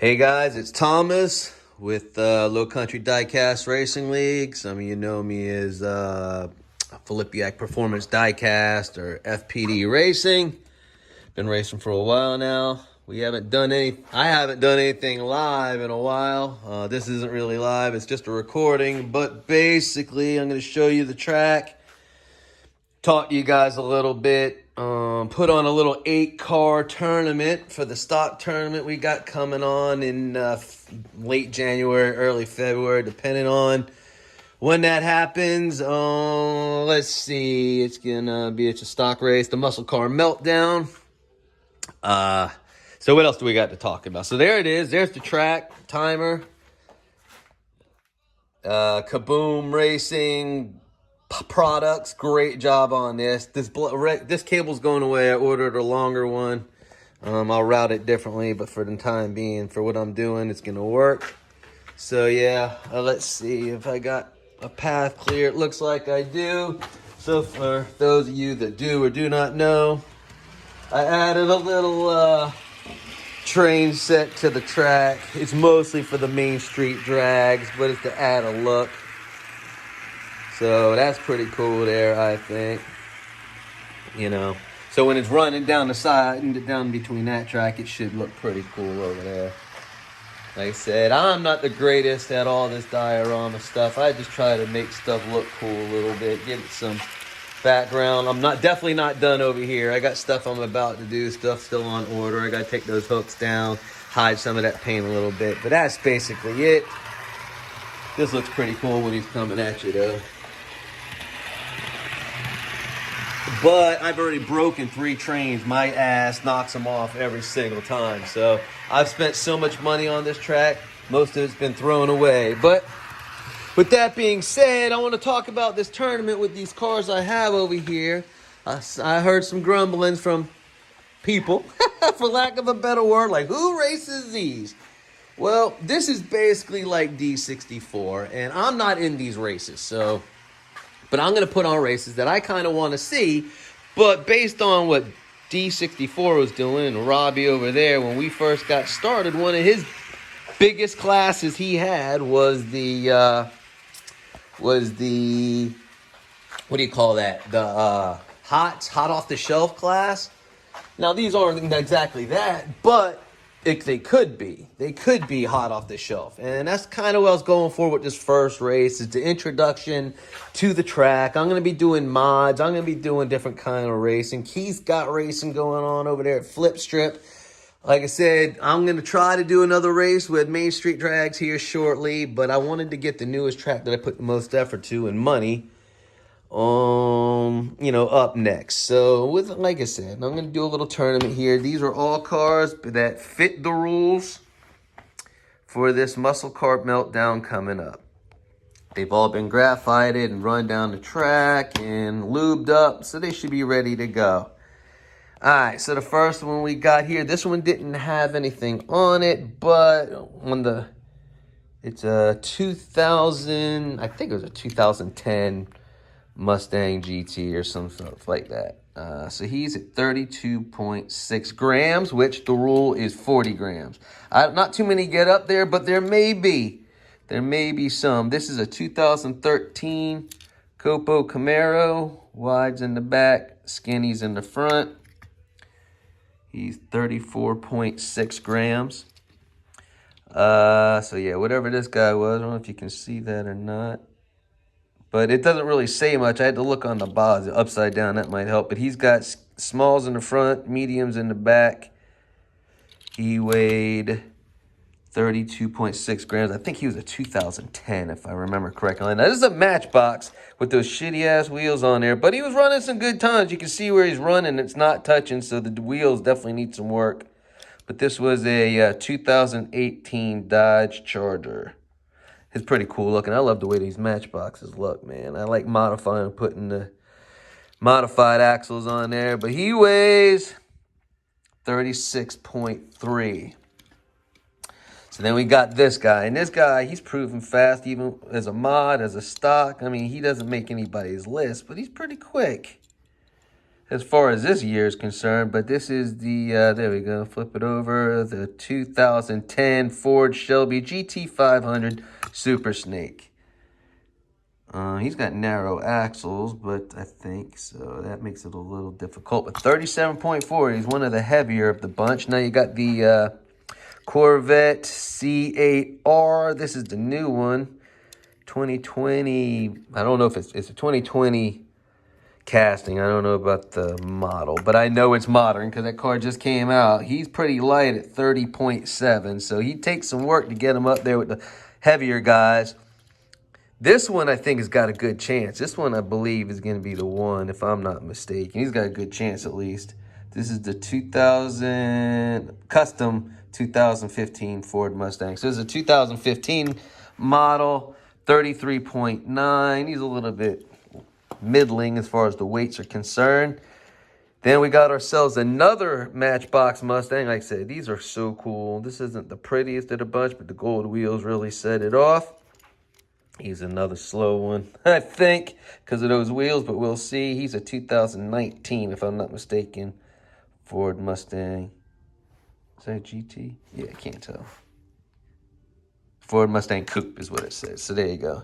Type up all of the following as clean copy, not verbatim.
Hey guys, it's Thomas with Low Country Diecast Racing League. Some of you know me as Philippiac Performance Diecast or FPD Racing. Been racing for a while now. I haven't done anything live in a while. This isn't really live, it's just a recording. But basically, I'm going to show you the track, talk to you guys a little bit. Put on a little 8-car tournament for the stock tournament we got coming on in late January, early February, depending on when that happens. Let's see. It's a stock race, the muscle car meltdown. So what else do we got to talk about? So there it is. There's the track, timer. Kaboom Racing products, great job on this. This cable's going away. I ordered a longer one. I'll route it differently, but for the time being, for what I'm doing, it's gonna work. So yeah, let's see if I got a path clear. It looks like I do. So for those of you that do or do not know, I added a little train set to the track. It's mostly for the main street drags, but it's to add a look. So that's pretty cool there, I think. So when it's running down the side and down between that track, it should look pretty cool over there. Like I said, I'm not the greatest at all this diorama stuff. I just try to make stuff look cool a little bit, give it some background. I'm definitely not done over here. I got stuff I'm about to do, stuff still on order. I got to take those hooks down, hide some of that paint a little bit. But that's basically it. This looks pretty cool when he's coming at you, though. But I've already broken 3 trains. My ass knocks them off every single time. So I've spent so much money on this track, most of it's been thrown away. But with that being said, I want to talk about this tournament with these cars I have over here. I heard some grumblings from people, for lack of a better word, like, who races these? Well, this is basically like D64, and I'm not in these races, but I'm going to put on races that I kind of want to see. But based on what D64 was doing, and Robbie over there, when we first got started, one of his biggest classes he had was the what do you call that? The hot off the shelf class. Now these aren't exactly that, but they could be. They could be hot off the shelf. And that's kind of what I was going for with this first race. It's the introduction to the track. I'm going to be doing mods. I'm going to be doing different kind of racing. Keith's got racing going on over there at Flip Strip. Like I said, I'm going to try to do another race with Main Street Drags here shortly. But I wanted to get the newest track that I put the most effort to and money up next. So like I said, I'm going to do a little tournament here. These are all cars that fit the rules for this muscle car meltdown coming up. They've all been graphited and run down the track and lubed up, so they should be ready to go. All right, so the first one we got here, this one didn't have anything on it, but it's a 2000, I think it was a 2010 Mustang GT or some stuff like that. So he's at 32.6 grams, which the rule is 40 grams. Not too many get up there, but there may be some. This is a 2013 Copo Camaro, wides in the back, skinnies in the front. He's 34.6 grams. So yeah, whatever this guy was, I don't know if you can see that or not. But it doesn't really say much. I had to look on the box upside down. That might help. But he's got smalls in the front, mediums in the back. He weighed 32.6 grams. I think he was a 2010, if I remember correctly. Now, this is a Matchbox with those shitty-ass wheels on there. But he was running some good times. You can see where he's running. It's not touching, so the wheels definitely need some work. But this was a 2018 Dodge Charger. It's pretty cool looking. I love the way these Matchboxes look, man. I like modifying, putting the modified axles on there. But he weighs 36.3. So then we got this guy. And this guy, he's proven fast, even as a mod, as a stock. I mean, he doesn't make anybody's list, but he's pretty quick. as far as this year is concerned, but this is the, there we go, flip it over, the 2010 Ford Shelby GT500 Super Snake. He's got narrow axles, but I think so that makes it a little difficult. But 37.4, he's one of the heavier of the bunch. Now you got the Corvette C8R. This is the new one, 2020. I don't know if it's a 2020 casting. I don't know about the model, but I know it's modern because that car just came out. He's pretty light at 30.7, so he takes some work to get him up there with the heavier guys. This one, I think, has got a good chance. This one, I believe, is going to be the one, if I'm not mistaken. He's got a good chance, at least. This is the 2000 custom 2015 Ford Mustang. So this is a 2015 model, 33.9. He's a little bit middling as far as the weights are concerned. Then we got ourselves another Matchbox Mustang. Like I said, these are so cool. This isn't the prettiest of the bunch, but the gold wheels really set it off. He's another slow one, I think, because of those wheels, but we'll see. He's a 2019, if I'm not mistaken, Ford Mustang. Is that a GT? Yeah, I can't tell. Ford Mustang Coupe is what it says. So there you go.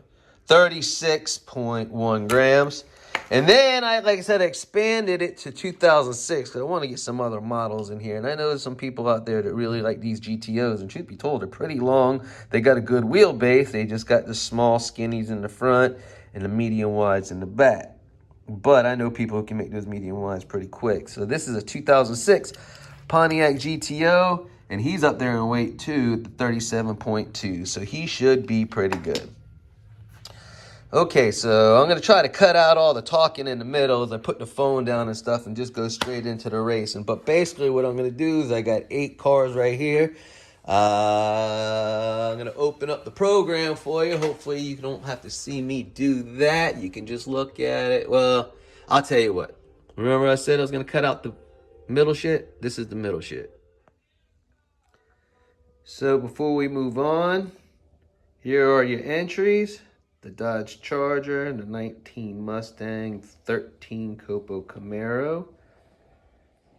36.1 grams. And then, like I said, I expanded it to 2006 because I want to get some other models in here. And I know there's some people out there that really like these GTOs. And truth be told, they're pretty long. They got a good wheelbase. They just got the small skinnies in the front and the medium wides in the back. But I know people who can make those medium wides pretty quick. So this is a 2006 Pontiac GTO. And he's up there in weight too, at 37.2. So he should be pretty good. Okay, so I'm going to try to cut out all the talking in the middle as I put the phone down and stuff and just go straight into the racing. But basically what I'm going to do is I got 8 cars right here. I'm going to open up the program for you. Hopefully you don't have to see me do that. You can just look at it. Well, I'll tell you what. Remember I said I was going to cut out the middle shit? This is the middle shit. So before we move on, here are your entries. The Dodge Charger, the 19 Mustang, 13 Copo Camaro,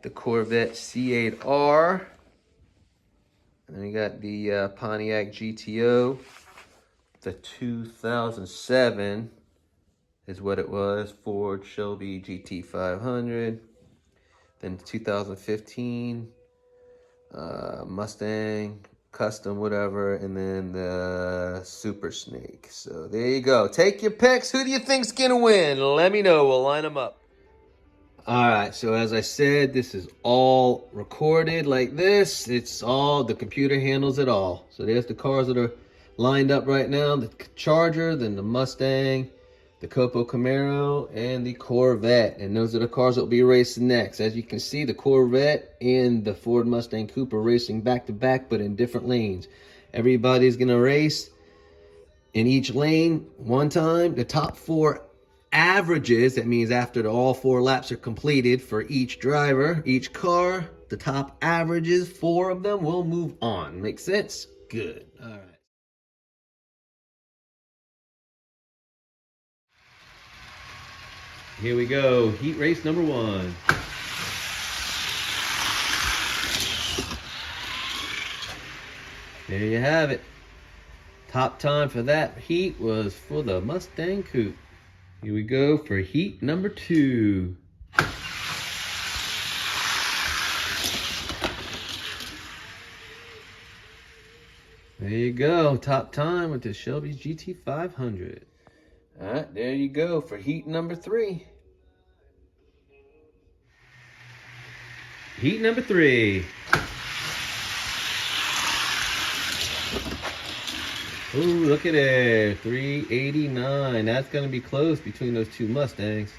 the Corvette C8R, and then you got the Pontiac GTO, the 2007 is what it was, Ford Shelby GT500, then the 2015 Mustang, custom whatever, and then the Super Snake. So there you go. Take your picks. Who do you think's gonna win? Let me know. We'll line them up. All right, so as I said, this is all recorded like this. It's all, the computer handles it all. So there's the cars that are lined up right now. The Charger, then the Mustang, the Copo Camaro, and the Corvette. And those are the cars that will be racing next. As you can see, the Corvette and the Ford Mustang Coupe are racing back to back, but in different lanes. Everybody's gonna race in each lane one time. The top 4 averages, that means after all 4 laps are completed for each driver, each car, the top averages, 4 of them will move on. Make sense? Good. All right. Here we go, heat race number 1. There you have it. Top time for that heat was for the Mustang Coupe. Here we go for heat number 2. There you go, top time with the Shelby GT500. All right, there you go for heat number 3. Heat number 3. Ooh, look at there, 389. That's gonna be close between those 2 Mustangs.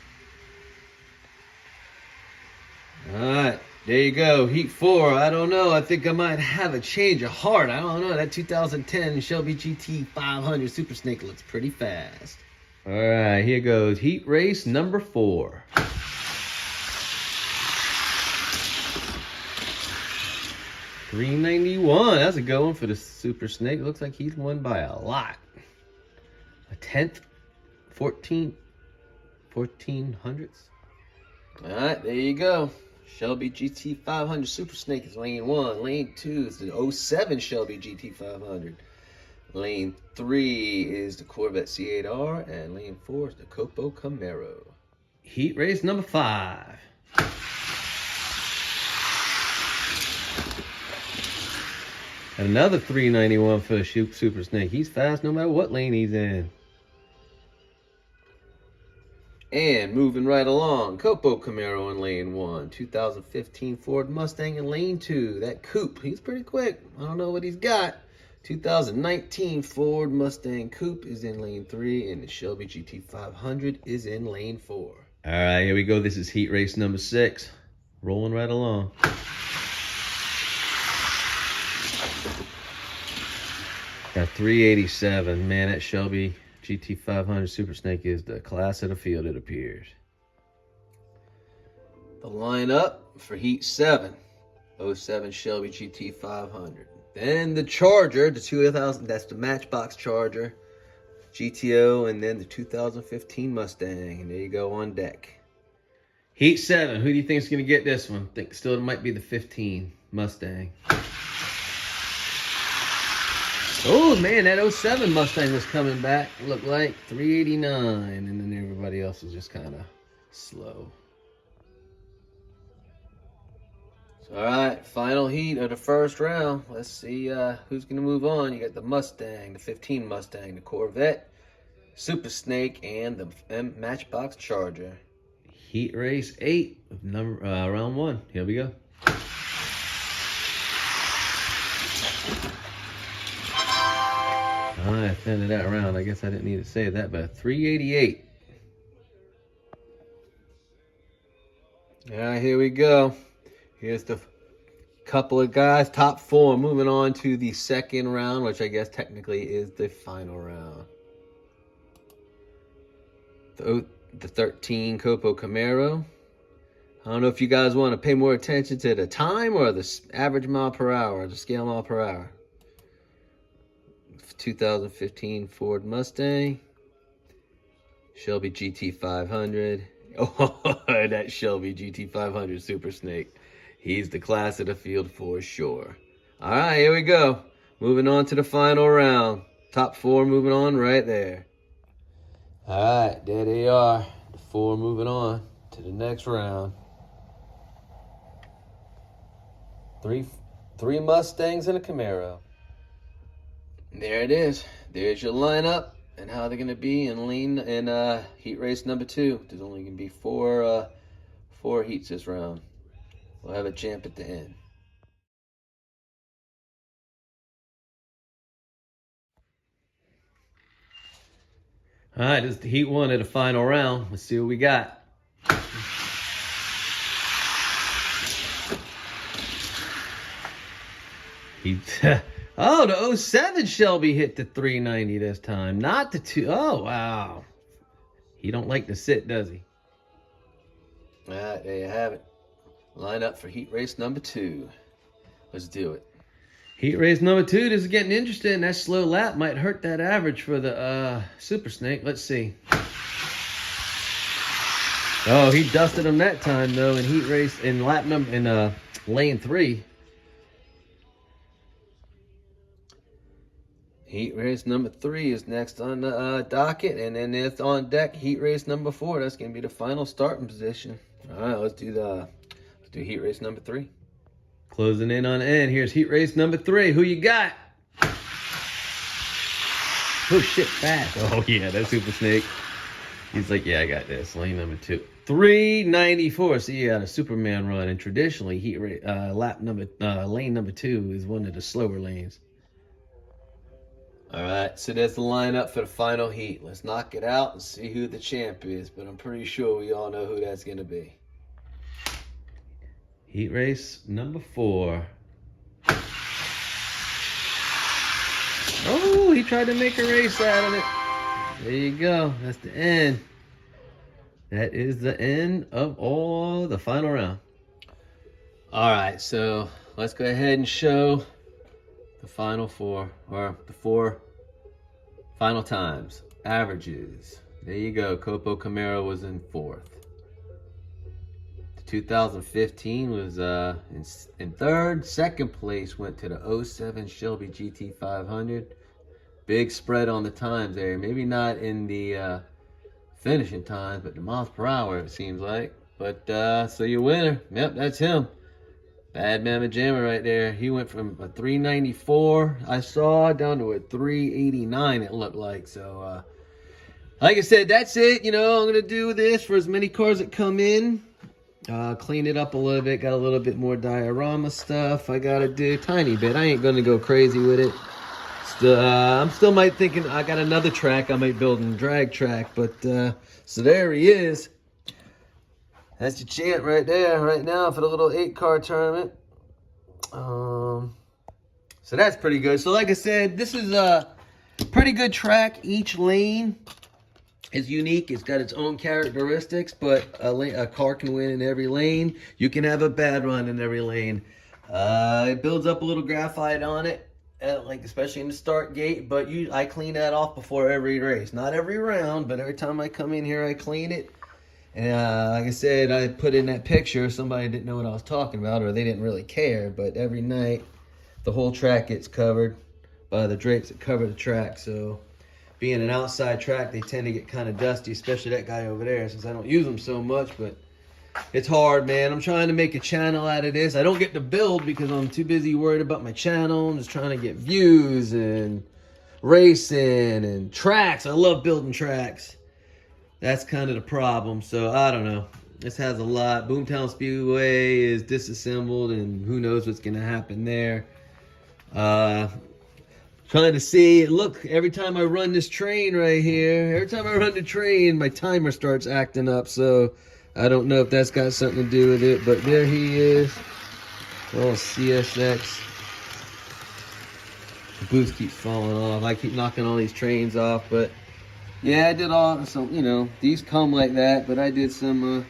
All right, there you go, heat 4. I don't know, I think I might have a change of heart. I don't know, that 2010 Shelby GT500 Super Snake looks pretty fast. All right, here goes heat race number 4. $391. That's a good one for the Super Snake. Looks like he's won by a lot. A 10th, 14 hundredths. All right, there you go. Shelby GT500 Super Snake is lane 1. Lane 2 is the 07 Shelby GT500. Lane 3 is the Corvette C8R, and lane 4 is the Copo Camaro. Heat race number 5. Another 391 for the Super Snake. He's fast no matter what lane he's in. And moving right along, Copo Camaro in lane 1. 2015 Ford Mustang in lane 2. That coupe, he's pretty quick. I don't know what he's got. 2019 Ford Mustang Coupe is in lane 3, and the Shelby GT500 is in lane 4. All right, here we go. This is heat race number 6. Rolling right along. Got 387. Man, that Shelby GT500 Super Snake is the class of the field, it appears. The lineup for heat 7. 07 Shelby GT500. Then the Charger, the 2000, that's the Matchbox Charger, GTO, and then the 2015 Mustang. And there you go on deck. Heat 7, who do you think is going to get this one? I think still it might be the 15 Mustang. Oh man, that 07 Mustang was coming back. Looked like 389, and then everybody else was just kind of slow. So, all right, final heat of the first round. Let's see who's going to move on. You got the Mustang, the 15 Mustang, the Corvette, Super Snake, and the Matchbox Charger. Heat race 8 of round 1. Here we go. All right, at the end of that round, I guess I didn't need to say that, but 388. All right, here we go. Here's the couple of guys, top 4, moving on to the second round, which I guess technically is the final round. The 13 Copo Camaro. I don't know if you guys want to pay more attention to the time or the average mile per hour, the scale mile per hour. 2015 Ford Mustang, Shelby GT500. Oh, that Shelby GT500 Super Snake. He's the class of the field for sure. All right, here we go. Moving on to the final round. Top 4 moving on right there. All right, there they are. The 4 moving on to the next round. Three Mustangs and a Camaro. There it is. There's your lineup and how they're going to be in heat race number 2. There's only going to be 4 heats this round. We'll have a champ at the end. All right, this is the heat 1 of the final round. Let's see what we got. Oh, the 07 Shelby hit the 390 this time, not the 2. Oh, wow. He don't like to sit, does he? All right, there you have it. Line up for heat race number 2. Let's do it. Heat race number 2. This is getting interesting. That slow lap might hurt that average for the Super Snake. Let's see. Oh, he dusted him that time though in heat race in lane 3. Heat race number 3 is next on the docket, and then it's on deck. Heat race number 4. That's gonna be the final starting position. All right, let's do heat race number 3. Closing in on the end. Here's heat race number 3. Who you got? Oh shit, fast. Oh yeah, that's Super Snake. He's like, yeah, I got this. Lane number 2. 394. So yeah, a Superman run, and traditionally lane number 2 is one of the slower lanes. All right, so that's the lineup for the final heat. Let's knock it out and see who the champ is, but I'm pretty sure we all know who that's going to be. Heat race number 4. Oh, he tried to make a race out of it. There you go. That's the end. That is the end of all the final round. All right, so let's go ahead and show the final 4, or the 4 final times. Averages. There you go. Copo Camaro was in 4th. 2015 was in third. Second place went to the '07 Shelby GT 500. Big spread on the times there. Maybe not in the finishing times, but the miles per hour it seems like. But so your winner, yep, that's him. Bad Mama Jammer right there. He went from a 394 I saw down to a 389 it looked like. So like I said, that's it. You know, I'm gonna do this for as many cars that come in. Clean it up a little bit. Got a little bit more diorama stuff I gotta do, tiny bit. I ain't gonna go crazy with it. Still, I'm still might thinking I got another track I might build a drag track, but so there he is. That's your champ right there, right now for the little 8-car tournament. So that's pretty good. So like I said, this is a pretty good track. Each lane is unique. It's got its own characteristics, but a car can win in every lane. You can have a bad run in every lane. It builds up a little graphite on it, like especially in the start gate, but I clean that off before every race. Not every round, but every time I come in here, I clean it. And like I said, I put in that picture. Somebody didn't know what I was talking about, or they didn't really care. But every night, the whole track gets covered by the drapes that cover the track. So being an outside track, they tend to get kind of dusty, especially that guy over there, since I don't use them so much. But it's hard, man. I'm trying to make a channel out of this. I don't get to build because I'm too busy worried about my channel. I'm just trying to get views and racing and tracks. I love building tracks. That's kind of the problem. So I don't know. This has a lot. Boomtown Speedway is disassembled, and who knows what's going to happen there. Trying to see. Look, every time I run this train right here, every time I run the train, my timer starts acting up. So I don't know if that's got something to do with it. But there he is. Oh, CSX. The boost keeps falling off. I keep knocking all these trains off, but yeah, I did all some, you know, these come like that, but I did some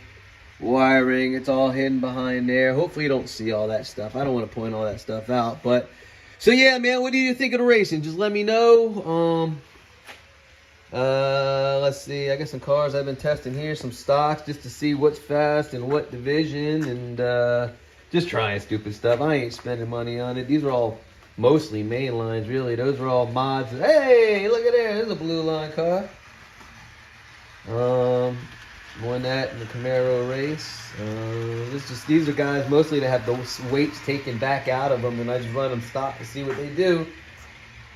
wiring. It's all hidden behind there. Hopefully you don't see all that stuff. I don't want to point all that stuff out, but so yeah, man, what do you think of the racing? Just let me know. Let's see. I got some cars I've been testing here, some stocks, just to see what's fast and what division, and just trying stupid stuff. I ain't spending money on it. These are all mostly main lines, really. Those are all mods. Hey, look at there. There's a blue line car. Won that in the Camaro race. These are guys mostly that have those weights taken back out of them, and I just run them stock to see what they do.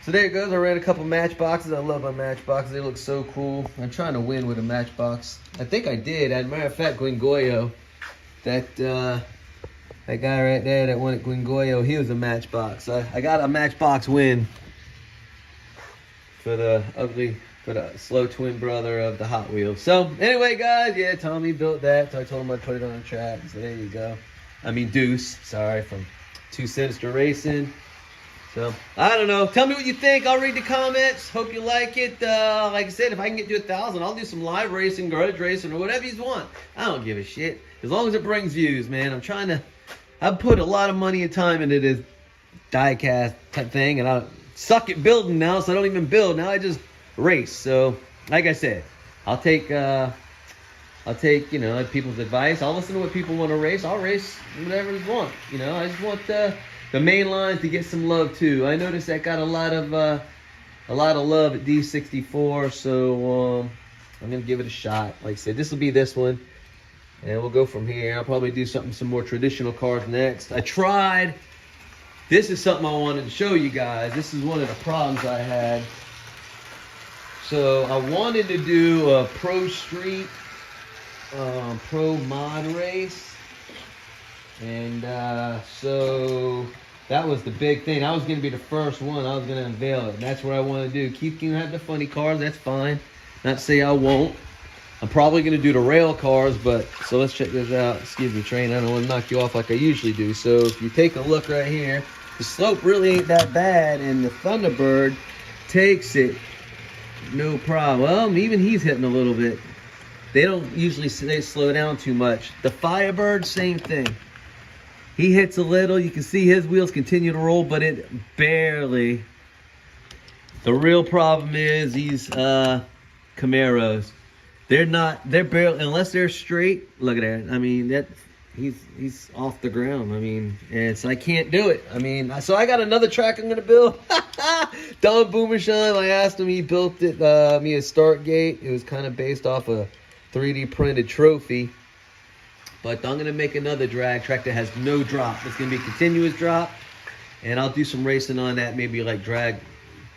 So there it goes. I ran a couple Matchboxes. I love my Matchboxes. They look so cool. I'm trying to win with a Matchbox. I think I did. As a matter of fact, Guingoyo, that guy right there that won at Guingoyo, he was a Matchbox. I got a Matchbox win for the slow twin brother of the Hot Wheels. So anyway, guys, yeah, Tommy built that. So I told him I'd put it on the track. So there you go. I mean Deuce, sorry, from Two Sinister Racing. So I don't know. Tell me what you think. I'll read the comments. Hope you like it. Like I said, if I can get to 1,000, I'll do some live racing, garage racing, or whatever you want. I don't give a shit. As long as it brings views, man. I've put a lot of money and time into this diecast type thing, and I suck at building now, so I don't even build. Now I just race. So, like I said, I'll take people's advice. I'll listen to what people want to race. I'll race whatever they want. You know, I just want the main lines to get some love too. I noticed that got a lot of love at D64, so I'm gonna give it a shot. Like I said, this will be this one, and we'll go from here. I'll probably do some more traditional cars next. This is something I wanted to show you guys. This is one of the problems I had. So I wanted to do a pro street, pro mod race, and so that was the big thing. I was going to be the first one. I was going to unveil it, and that's what I want to do. Keep you have the funny cars, that's fine. Not to say I won't. I'm probably going to do the rail cars, but so let's check this out. Excuse me, train. I don't want to knock you off like I usually do. So if you take a look right here, the slope really ain't that bad, and the Thunderbird takes it no problem. Well, even he's hitting a little bit. They don't usually slow down too much. The Firebird, same thing. He hits a little. You can see his wheels continue to roll, but it barely. The real problem is these Camaros. They're barely, unless they're straight. Look at that. I mean, he's off the ground. I mean, and so I can't do it. I mean, so I got another track I'm gonna build. Don Boomershine, I asked him, he built it me a start gate. It was kind of based off a 3D printed trophy. But I'm gonna make another drag track that has no drop. It's gonna be a continuous drop, and I'll do some racing on that, maybe like drag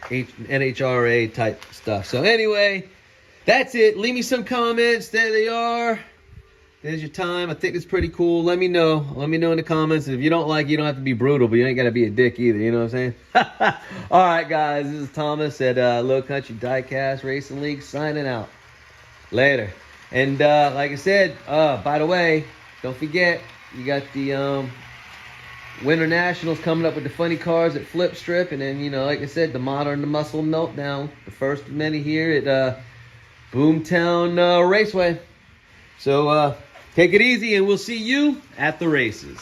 NHRA type stuff. So anyway, that's it. Leave me some comments. There they are. There's your time. I think it's pretty cool. Let me know. Let me know in the comments. And if you don't like it, you don't have to be brutal, but you ain't got to be a dick either. You know what I'm saying? All right, guys. This is Thomas at Low Country Diecast Racing League signing out. Later. And like I said, by the way, don't forget, you got the Winter Nationals coming up with the funny cars at Flip Strip. And then, you know, like I said, the Modern the Muscle Meltdown. The first of many here at Boomtown Raceway. So, take it easy, and we'll see you at the races.